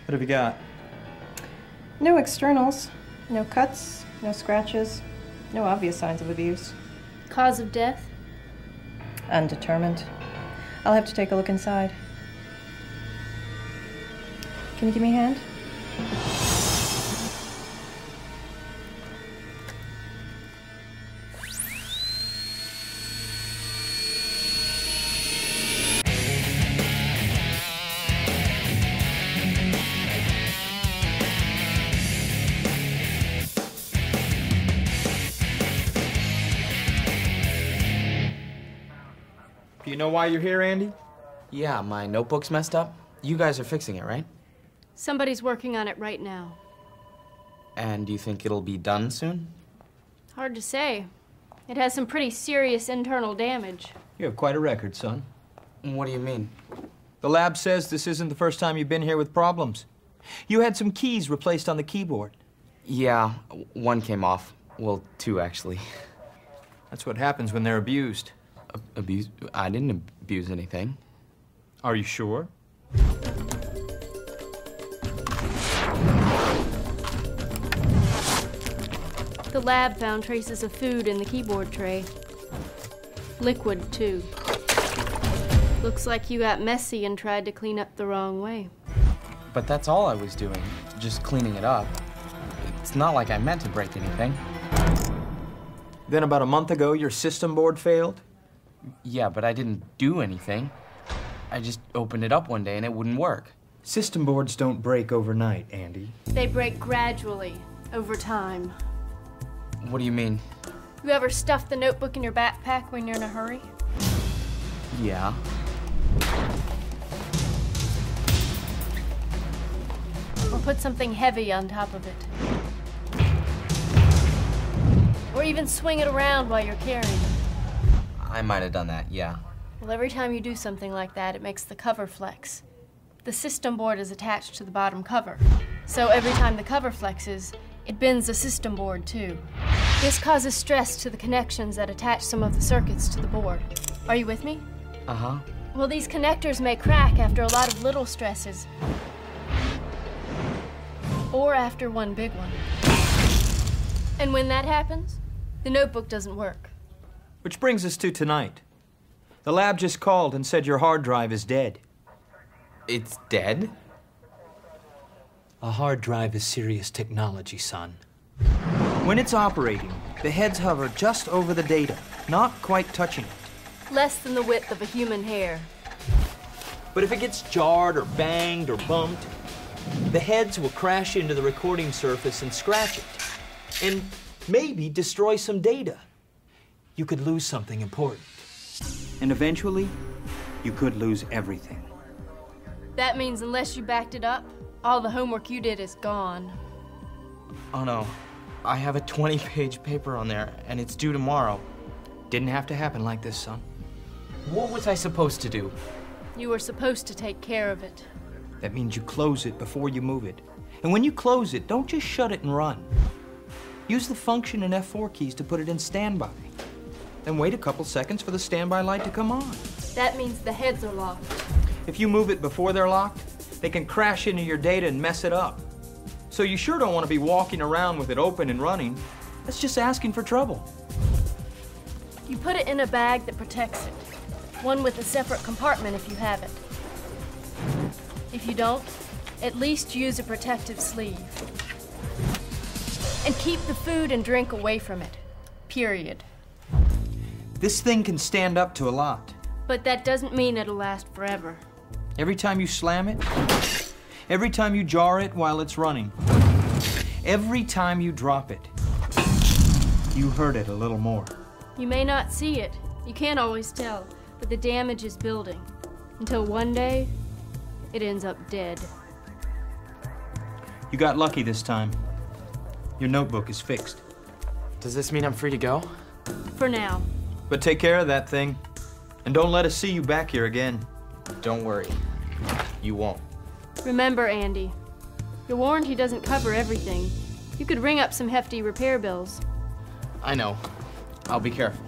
What have you got? No externals, no cuts, no scratches, no obvious signs of abuse. Cause of death? Undetermined. I'll have to take a look inside. Can you give me a hand? Do you know why you're here, Andy? Yeah, my notebook's messed up. You guys are fixing it, right? Somebody's working on it right now. And do you think it'll be done soon? Hard to say. It has some pretty serious internal damage. You have quite a record, son. What do you mean? The lab says this isn't the first time you've been here with problems. You had some keys replaced on the keyboard. Yeah, one came off. Well, two, actually. That's what happens when they're abused. Abuse? I didn't abuse anything. Are you sure? The lab found traces of food in the keyboard tray. Liquid, too. Looks like you got messy and tried to clean up the wrong way. But that's all I was doing, just cleaning it up. It's not like I meant to break anything. Then about a month ago, your system board failed? Yeah, but I didn't do anything. I just opened it up one day and it wouldn't work. System boards don't break overnight, Andy. They break gradually, over time. What do you mean? You ever stuff the notebook in your backpack when you're in a hurry? Yeah. Or put something heavy on top of it. Or even swing it around while you're carrying it. I might have done that, yeah. Well, every time you do something like that, it makes the cover flex. The system board is attached to the bottom cover. So every time the cover flexes, it bends the system board too. This causes stress to the connections that attach some of the circuits to the board. Are you with me? Uh-huh. Well, these connectors may crack after a lot of little stresses. Or after one big one. And when that happens, the notebook doesn't work. Which brings us to tonight. The lab just called and said your hard drive is dead. It's dead? A hard drive is serious technology, son. When it's operating, the heads hover just over the data, not quite touching it. Less than the width of a human hair. But if it gets jarred or banged or bumped, the heads will crash into the recording surface and scratch it. And maybe destroy some data. You could lose something important. And eventually, you could lose everything. That means unless you backed it up, all the homework you did is gone. Oh no, I have a 20-page paper on there and it's due tomorrow. Didn't have to happen like this, son. What was I supposed to do? You were supposed to take care of it. That means you close it before you move it. And when you close it, don't just shut it and run. Use the function and F4 keys to put it in standby. Then wait a couple seconds for the standby light to come on. That means the heads are locked. If you move it before they're locked, they can crash into your data and mess it up. So you sure don't want to be walking around with it open and running. That's just asking for trouble. You put it in a bag that protects it. One with a separate compartment if you have it. If you don't, at least use a protective sleeve. And keep the food and drink away from it. Period. This thing can stand up to a lot. But that doesn't mean it'll last forever. Every time you slam it, every time you jar it while it's running, every time you drop it, you hurt it a little more. You may not see it. You can't always tell. But the damage is building. Until one day, it ends up dead. You got lucky this time. Your notebook is fixed. Does this mean I'm free to go? For now. But take care of that thing. And don't let us see you back here again. Don't worry. You won't. Remember, Andy, your warranty doesn't cover everything. You could ring up some hefty repair bills. I know. I'll be careful.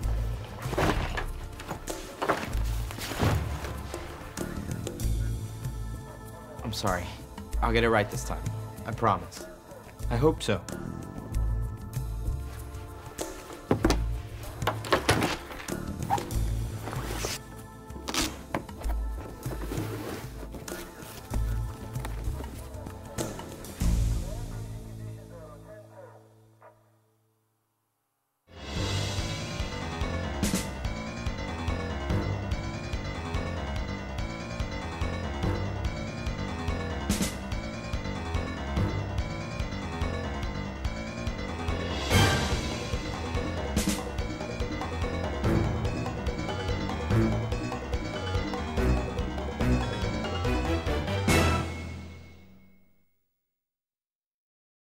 I'm sorry. I'll get it right this time. I promise. I hope so.